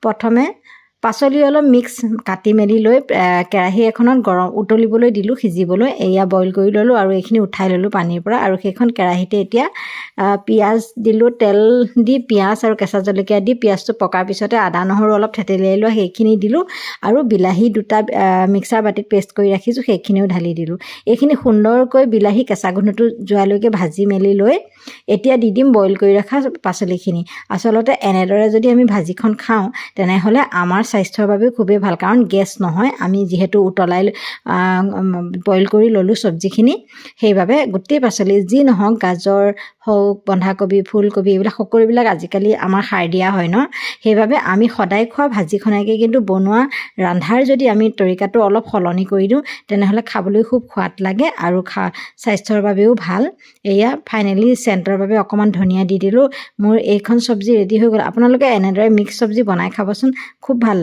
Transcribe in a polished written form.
প্ৰথমে পাচলি অলপ মিক্স কাটি মেলি লৈ কেৰাহী এখনত গৰম উতলিবলৈ দিলোঁ সিজিবলৈ এয়া বইল কৰি ল'লোঁ আৰু এইখিনি উঠাই ল'লোঁ পানীৰ পৰা আৰু সেইখন কেৰাহীতে এতিয়া পিঁয়াজ দিলোঁ তেল দি পিঁয়াজ আৰু কেঁচা জলকীয়া দি পিঁয়াজটো পকাৰ পিছতে আদা নহৰু অলপ থেতেলিয়াই লোৱা সেইখিনি দিলোঁ আৰু বিলাহী দুটা মিক্সাৰ বাটিত পেষ্ট কৰি ৰাখিছোঁ সেইখিনিও ঢালি দিলোঁ এইখিনি সুন্দৰকৈ বিলাহী কেঁচা গোন্ধটো যোৱালৈকে ভাজি মেলি লৈ এতিয়া দি দিম বইল কৰি ৰখা পাচলিখিনি আচলতে এনেদৰে যদি আমি ভাজিখন খাওঁ তেনেহ'লে আমাৰ স্বাস্থ্যৰ বাবে খুবেই ভাল কাৰণ গেছ নহয় আমি যিহেতু উতলাই বইল কৰি ল'লোঁ চব্জিখিনি সেইবাবে গোটেই পাচলি যি নহওক গাজৰ হওক বন্ধাকবি ফুলকবি এইবিলাক সকলোবিলাক আজিকালি আমাৰ সাৰ দিয়া হয় ন সেইবাবে আমি সদায় খোৱা ভাজিখনকে কিন্তু বনোৱা ৰন্ধাৰ যদি আমি তৰিকাটো অলপ সলনি কৰি দিওঁ তেনেহ'লে খাবলৈ খুব সোৱাদ লাগে আৰু স্বাস্থ্যৰ বাবেও ভাল এয়া ফাইনেলি চেণ্টৰ বাবে অকণমান ধনিয়া দি দিলোঁ মোৰ এইখন চব্জি ৰেডি হৈ গ'ল আপোনালোকে এনেদৰে মিক্স চব্জি বনাই খাবচোন খুব ভাল